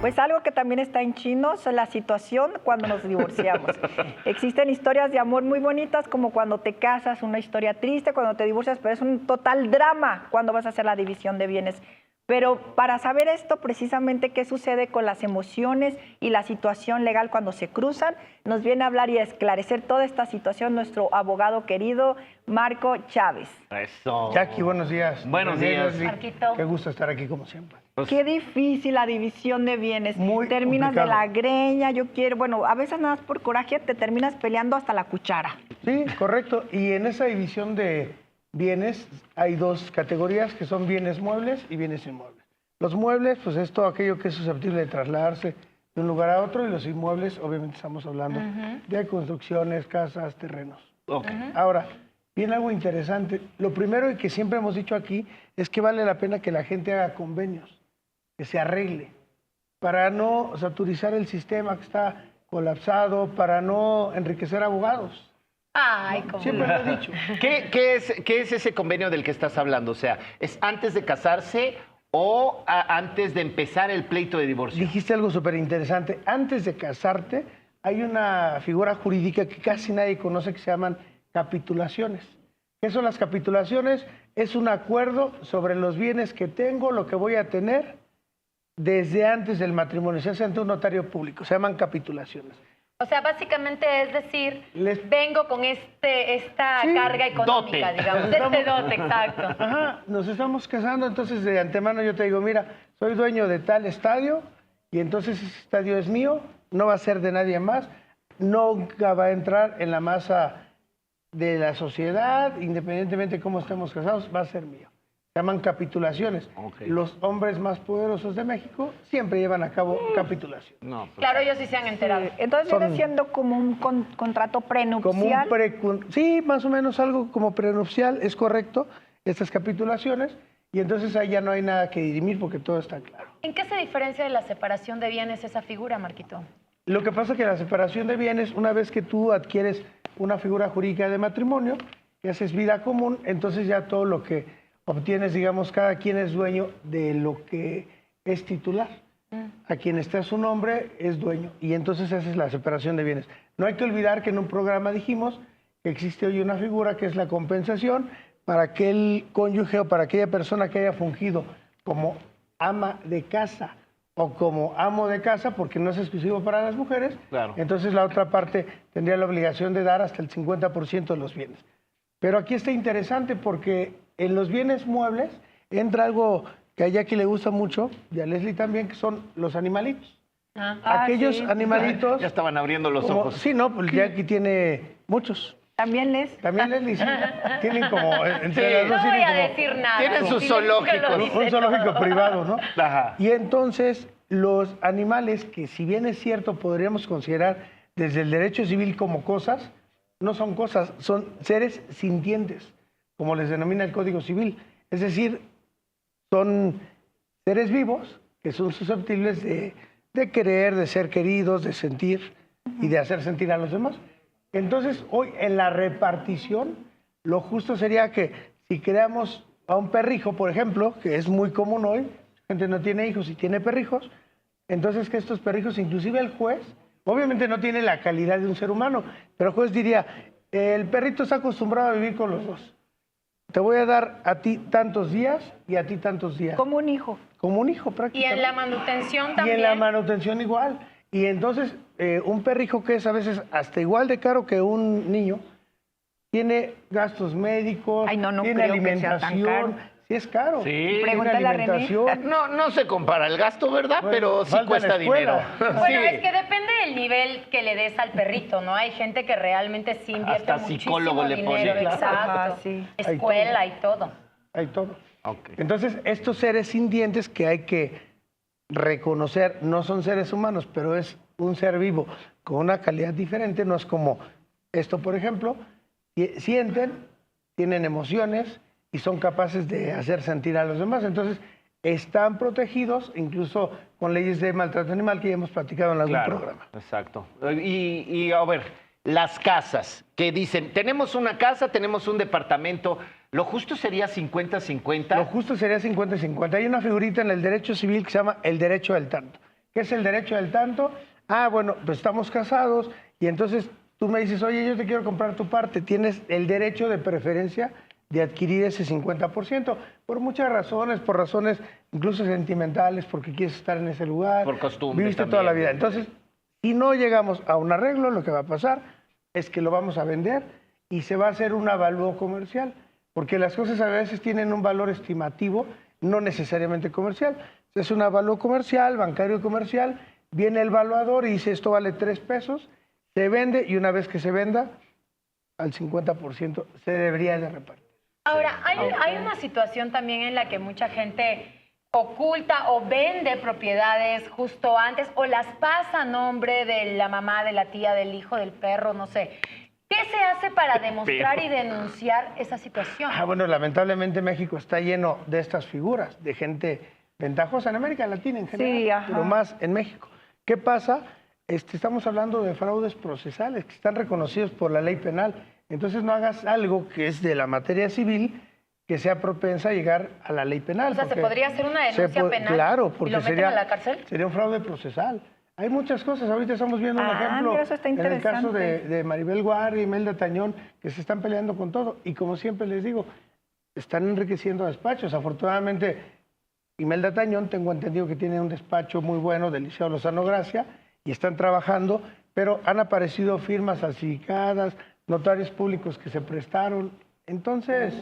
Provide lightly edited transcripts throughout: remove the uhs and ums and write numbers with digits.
Pues algo que también está en chino es la situación cuando nos divorciamos. Existen historias de amor muy bonitas, como cuando te casas, una historia triste cuando te divorcias, pero es un total drama cuando vas a hacer la división de bienes. Pero para saber esto, precisamente qué sucede con las emociones y la situación legal cuando se cruzan, nos viene a hablar y a esclarecer toda esta situación nuestro abogado querido, Marco Chávez. Eso. Jackie, buenos días. Buenos días. Marquito. Qué gusto estar aquí como siempre. Qué difícil la división de bienes. Muy terminas complicado. de la greña, yo quiero, bueno, a veces nada más por coraje te terminas peleando hasta la cuchara. Sí, correcto. Y en esa división de bienes hay dos categorías que son bienes muebles y bienes inmuebles. Los muebles, pues es todo aquello que es susceptible de trasladarse de un lugar a otro, y los inmuebles, obviamente estamos hablando de construcciones, casas, terrenos. Okay. Ahora, viene algo interesante. Lo primero y que siempre hemos dicho aquí es que vale la pena que la gente haga convenios, que se arregle, para no saturizar el sistema que está colapsado, para no enriquecer abogados. Ay, cómo Siempre lo he dicho. ¿Qué es ese convenio del que estás hablando? O sea, ¿es antes de casarse o antes de empezar el pleito de divorcio? Dijiste algo súper interesante. Antes de casarte, hay una figura jurídica que casi nadie conoce que se llaman capitulaciones. ¿Qué son las capitulaciones? Es un acuerdo sobre los bienes que tengo, lo que voy a tener desde antes del matrimonio. Se hace ante un notario público. Se llaman capitulaciones. O sea, básicamente es decir, Les- vengo con esta Sí, carga económica, dote. digamos, este dote, exacto. Ajá, nos estamos casando, entonces de antemano yo te digo, mira, soy dueño de tal estadio y entonces ese estadio es mío, no va a ser de nadie más, nunca va a entrar en la masa de la sociedad, independientemente de cómo estemos casados, va a ser mío. Se llaman capitulaciones. Ok. Los hombres más poderosos de México siempre llevan a cabo capitulación. No, pues, Claro, ellos sí se han enterado. Entonces Son- viene siendo como un contrato Como prenupcial. sí, más o menos algo como prenupcial, es correcto, estas capitulaciones, y entonces ahí ya no hay nada que dirimir porque todo está claro. ¿En qué se diferencia de la separación de bienes esa figura, Marquito? Lo que pasa es que la separación de bienes, una vez que tú adquieres una figura jurídica de matrimonio, que haces vida común, entonces ya todo lo que obtienes, digamos, cada quien es dueño de lo que es titular. A quien está a su nombre es dueño, y entonces esa es la separación de bienes. No hay que olvidar que en un programa dijimos que existe hoy una figura que es la compensación para aquel cónyuge o para aquella persona que haya fungido como ama de casa o como amo de casa, porque no es exclusivo para las mujeres. Claro. Entonces la otra parte tendría la obligación de dar hasta el 50% de los bienes. Pero aquí está interesante porque en los bienes muebles entra algo que a Jackie le gusta mucho, y a Leslie también, que son los animalitos. Aquellos sí. animalitos... ya estaban abriendo los como- ojos. Sí, no, pues Jackie tiene muchos. También les. También Leslie, sí. Tienen como... Entre Sí. las dos No voy tienen a como decir nada. Tienen sus Sí, zoológicos. lo dice un zoológico todo. privado, ¿no? Ajá. Y entonces los animales, que si bien es cierto podríamos considerar desde el derecho civil como cosas, no son cosas, son seres sintientes, como les denomina el Código Civil. Es decir, son seres vivos que son susceptibles de querer, de ser queridos, de sentir y de hacer sentir a los demás. Entonces, hoy en la repartición, lo justo sería que si creamos a un perrijo, por ejemplo, que es muy común hoy, la gente no tiene hijos y tiene perrijos, entonces que estos perrijos, inclusive el juez, obviamente no tiene la calidad de un ser humano, pero el juez diría, el perrito está acostumbrado a vivir con los dos. Te voy a dar a ti tantos días y a ti tantos días. Como un hijo. Como un hijo Y prácticamente. en la manutención Y también. en la manutención igual. Y entonces, un perrijo que es a veces hasta igual de caro que un niño, tiene gastos médicos, Ay, no tiene creo que sea tan alimentación. caro. Sí es caro. Sí. Tiene Pregúntale a René. alimentación. No se compara el gasto, ¿verdad? Bueno, Pero sí falta cuesta la escuela. dinero. Bueno, Sí. es que depende del nivel que le des al perrito, ¿no? Hay gente que realmente sí invierte Hasta psicólogo muchísimo le pone. dinero, Sí, claro. exacto. Ajá, sí. Hay Escuela y todo. Hay todo. Ok. Entonces, estos seres sintientes que hay que reconocer, no son seres humanos, pero es un ser vivo con una calidad diferente, no es como esto, por ejemplo, sienten, tienen emociones y son capaces de hacer sentir a los demás. Entonces, están protegidos, incluso con leyes de maltrato animal que ya hemos platicado en algún Claro, programa. exacto. Y a ver, las casas, que dicen, tenemos una casa, tenemos un departamento, ¿lo justo sería 50-50? Lo justo sería 50-50. Hay una figurita en el derecho civil que se llama el derecho del tanto. ¿Qué es el derecho del tanto? Ah, bueno, pues estamos casados y entonces tú me dices, oye, yo te quiero comprar tu parte. Tienes el derecho de preferencia de adquirir ese 50%, por muchas razones, por razones incluso sentimentales, porque quieres estar en ese lugar. Por costumbre viviste también. toda la vida. Entonces, si no llegamos a un arreglo, lo que va a pasar es que lo vamos a vender y se va a hacer un avalúo comercial, porque las cosas a veces tienen un valor estimativo, no necesariamente comercial. Es un avalúo comercial, bancario comercial, viene el valuador y dice esto vale 3 pesos, se vende y una vez que se venda, al 50% se debería de repartir. Ahora, hay una situación también en la que mucha gente oculta o vende propiedades justo antes o las pasa a nombre de la mamá, de la tía, del hijo, del perro, no sé. ¿Qué se hace para demostrar y denunciar esa situación? Bueno, lamentablemente México está lleno de estas figuras, de gente ventajosa en América Latina en general, Sí, ajá. pero más en México. ¿Qué pasa? Estamos hablando de fraudes procesales que están reconocidos por la ley penal. Entonces no hagas algo que es de la materia civil que sea propensa a llegar a la ley penal. O sea, ¿se porque podría hacer una denuncia penal? Claro, ¿Y porque lo meten a la cárcel? sería un fraude procesal. Hay muchas cosas. Ahorita estamos viendo un ejemplo mira, eso está en el caso interesante. de Maribel Guardia y Imelda Tañón, que se están peleando con todo. Y como siempre les digo, están enriqueciendo despachos. Afortunadamente, Imelda Tañón, tengo entendido que tiene un despacho muy bueno del Liceo Lozano Gracia y están trabajando, pero han aparecido firmas falsificadas, notarios públicos que se prestaron. Entonces,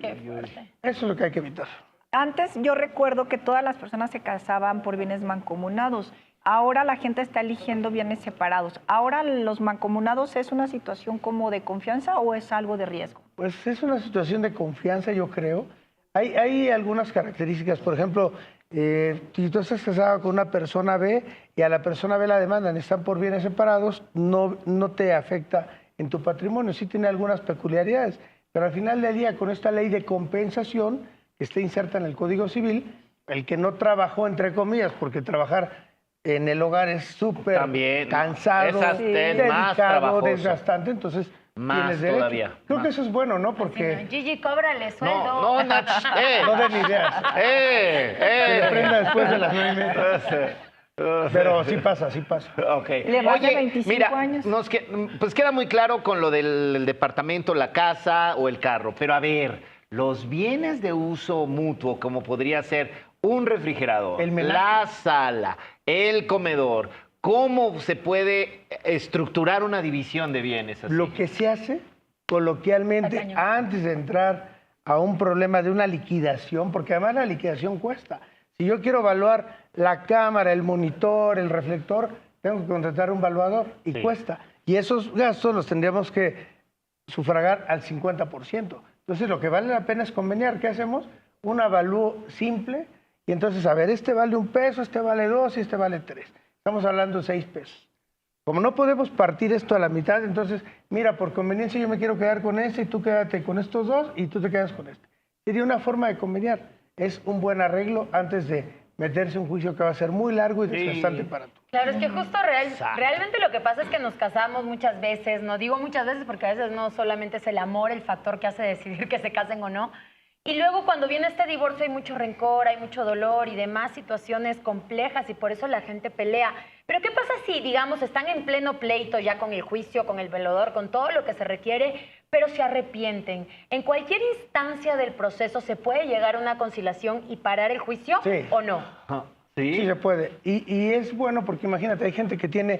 Qué fuerte. eso es lo que hay que evitar. Antes yo recuerdo que todas las personas se casaban por bienes mancomunados. Ahora la gente está eligiendo bienes separados. ¿Ahora los mancomunados es una situación como de confianza o es algo de riesgo? Pues es una situación de confianza, yo creo. Hay algunas características. Por ejemplo, si tú estás casado con una persona B y a la persona B la demandan, están por bienes separados, no te afecta en tu patrimonio. Sí tiene algunas peculiaridades, pero al final del día, con esta ley de compensación que está inserta en el Código Civil, el que no trabajó, entre comillas, porque trabajar en el hogar es súper También, cansado, es más trabajoso. desgastante, entonces Más tienes derecho. todavía, Creo más. que eso es bueno, ¿no? Sí, Porque no, Gigi, cóbrale sueldo. No, Nach, no den ideas. Que le prenda después de las 9:30. Pero sí pasa, sí pasa. Ok. Le vas de 25 mira, años. pues queda muy claro con lo del departamento, la casa o el carro. Pero a ver, los bienes de uso mutuo, como podría ser un refrigerador, El menaje. la sala, el comedor, ¿cómo se puede estructurar una división de bienes así? Lo que se hace coloquialmente Está cañón. antes de entrar a un problema de una liquidación, porque además la liquidación cuesta. Si yo quiero evaluar la cámara, el monitor, el reflector, tengo que contratar un valuador y Sí. cuesta. Y esos gastos los tendríamos que sufragar al 50%. Entonces lo que vale la pena es conveniar. ¿Qué hacemos? Un avalúo simple y entonces, a ver, este vale 1 peso, este vale 2 y este vale 3. Estamos hablando de 6 pesos. Como no podemos partir esto a la mitad, entonces, mira, por conveniencia yo me quiero quedar con este y tú quédate con estos dos y tú te quedas con este. Sería una forma de conveniar. Es un buen arreglo antes de meterse en un juicio que va a ser muy largo y desgastante para tú. Claro, es que justo realmente lo que pasa es que nos casamos muchas veces, no digo muchas veces porque a veces no solamente es el amor el factor que hace decidir que se casen o no. Y luego cuando viene este divorcio hay mucho rencor, hay mucho dolor y demás situaciones complejas y por eso la gente pelea. Pero ¿qué pasa si, digamos, están en pleno pleito ya con el juicio, con el velador, con todo lo que se requiere, pero se arrepienten? ¿En cualquier instancia del proceso se puede llegar a una conciliación y parar el juicio Sí. o no? Sí se puede. Y es bueno porque imagínate, hay gente que tiene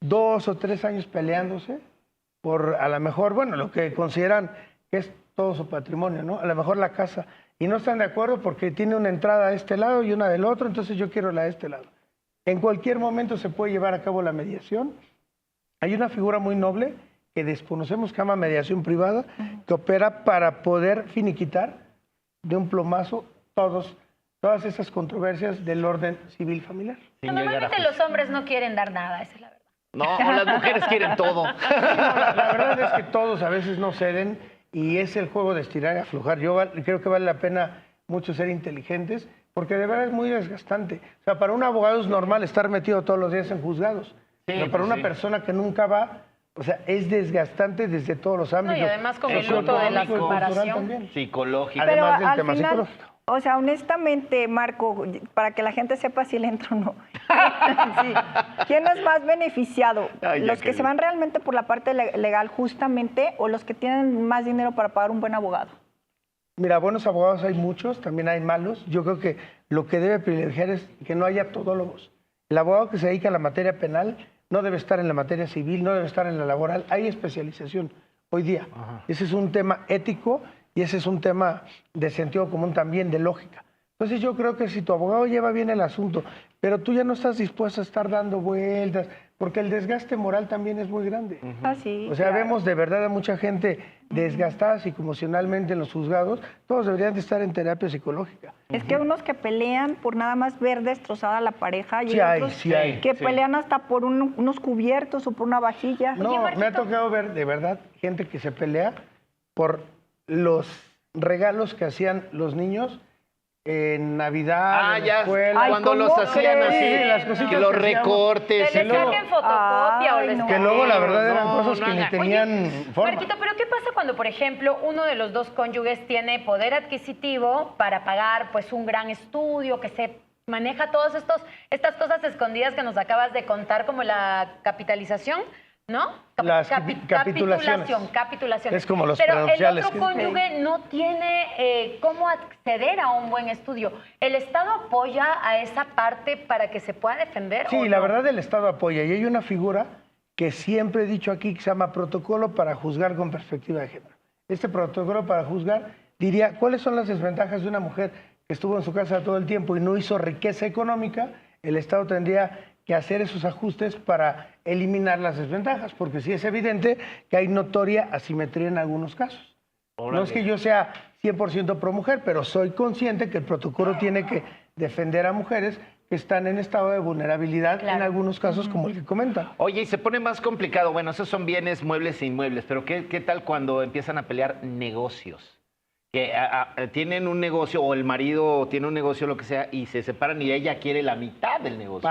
2 o 3 años peleándose por a lo mejor, bueno, lo que consideran que es todo su patrimonio, ¿no? A lo mejor la casa. Y no están de acuerdo porque tiene una entrada a este lado y una del otro, entonces yo quiero la de este lado. En cualquier momento se puede llevar a cabo la mediación. Hay una figura muy noble que desconocemos que se llama mediación privada, que opera para poder finiquitar de un plumazo todas esas controversias del orden civil familiar. Sin llegar a Normalmente juicio. los hombres no quieren dar nada, esa es la verdad. No, las mujeres quieren todo. La verdad es que todos a veces no ceden y es el juego de estirar y aflojar. Yo creo que vale la pena mucho ser inteligentes porque de verdad es muy desgastante. O sea, para un abogado es normal estar metido todos los días en juzgados, pero para pues una sí. persona que nunca va, o sea, es desgastante desde todos los ámbitos. además con el luto de la Socioeconómico, cultural separación. también. Psicológico. Además Pero del tema psicológico. O sea, honestamente, Marco, para que la gente sepa si le entro o no. Sí. ¿Quién es más beneficiado? Ay, ya ¿Los que quedé. se van realmente por la parte legal justamente o los que tienen más dinero para pagar un buen abogado? Mira, buenos abogados hay muchos, también hay malos. Yo creo que lo que debe privilegiar es que no haya todólogos. El abogado que se dedica a la materia penal no debe estar en la materia civil, no debe estar en la laboral. Hay especialización hoy día. Ese es un tema ético y ese es un tema de sentido común también, de lógica. Entonces yo creo que si tu abogado lleva bien el asunto, pero tú ya no estás dispuesto a estar dando vueltas, porque el desgaste moral también es muy grande. Así. O sea, vemos de verdad a mucha gente desgastada psicoemocionalmente en los juzgados. Todos deberían de estar en terapia psicológica. Es que hay unos que pelean por nada más ver destrozada a la pareja y Sí hay, otros sí hay. que Sí. pelean hasta por unos cubiertos o por una vajilla. No, me ha Marquito. tocado ver de verdad gente que se pelea por los regalos que hacían los niños en Navidad, en la escuela. Ay, cuando ¿cómo los hacían crees? así, Sí, las cositas que los que hacíamos. recortes. Que y le luego- saquen fotocopia o Ay, les no. Que luego la verdad eran No, cosas no que ni haga. tenían forma. Marquito, pero ¿qué pasa cuando, por ejemplo, uno de los dos cónyuges tiene poder adquisitivo para pagar pues un gran estudio, que se maneja todas estas cosas escondidas que nos acabas de contar, como la capitalización, ¿no? Las capitulaciones. Capitulación. Es como los Pero el prenupciales otro que- cónyuge no tiene cómo acceder a un buen estudio. ¿El Estado apoya a esa parte para que se pueda defender? o Sí, la no? verdad el Estado apoya. Y hay una figura que siempre he dicho aquí que se llama protocolo para juzgar con perspectiva de género. Este protocolo para juzgar diría cuáles son las desventajas de una mujer que estuvo en su casa todo el tiempo y no hizo riqueza económica. El Estado tendría que hacer esos ajustes para eliminar las desventajas, porque sí es evidente que hay notoria asimetría en algunos casos. No es que yo sea 100% pro mujer, pero soy consciente que el protocolo tiene que defender a mujeres que están en estado de vulnerabilidad Claro. en algunos casos, como el que comentan. Oye, y se pone más complicado. Bueno, esos son bienes muebles e inmuebles, pero ¿qué tal cuando empiezan a pelear negocios? Que tienen un negocio o el marido tiene un negocio, lo que sea, y se separan y ella quiere la mitad del negocio.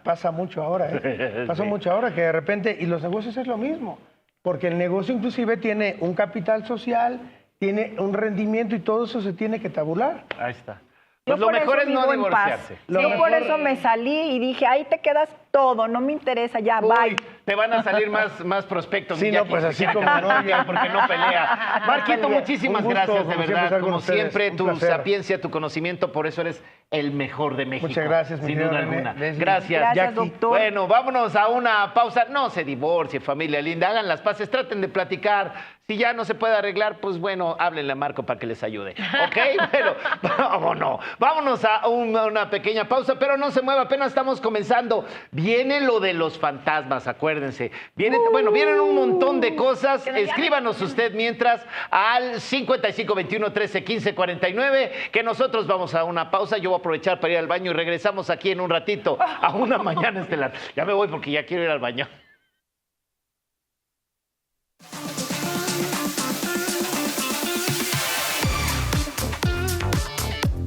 Pasa mucho ahora, ¿eh? Pasa Sí. mucho ahora que de repente, y los negocios es lo mismo, porque el negocio inclusive tiene un capital social, tiene un rendimiento y todo eso se tiene que tabular. Ahí está. Yo Pues lo por mejor eso es no vivo en paz. divorciarse. Lo Yo por mejor- eso me salí y dije, ahí te quedas todo, no me interesa, ya, Uy, bye. te van a salir más prospectos. Sí, Miyagi, no, pues así porque como ya no, ya. porque no pelea. Marquito, Oye, muchísimas un gusto, gracias, de como siempre, verdad. estar con Como ustedes. siempre, Un tu placer. sapiencia, tu conocimiento, por eso eres el mejor de México. Muchas gracias, mi sin querido duda René. alguna. Leslie. Gracias. Gracias, Jackie. doctor. Bueno, vámonos a una pausa. No se divorcie, familia linda. Hagan las paces, traten de platicar. Si ya no se puede arreglar, pues bueno, háblenle a Marco para que les ayude. ¿Ok? Bueno, vámonos. Vámonos a una pequeña pausa, pero no se mueva, apenas estamos comenzando. Viene lo de los fantasmas, acuérdense. Vienen un montón de cosas. Que me llamen. Escríbanos usted mientras al 5521 13 15 49, que nosotros vamos a una pausa. Yo voy a aprovechar para ir al baño y regresamos aquí en un ratito a Una Mañana Estelar. Ya me voy porque ya quiero ir al baño.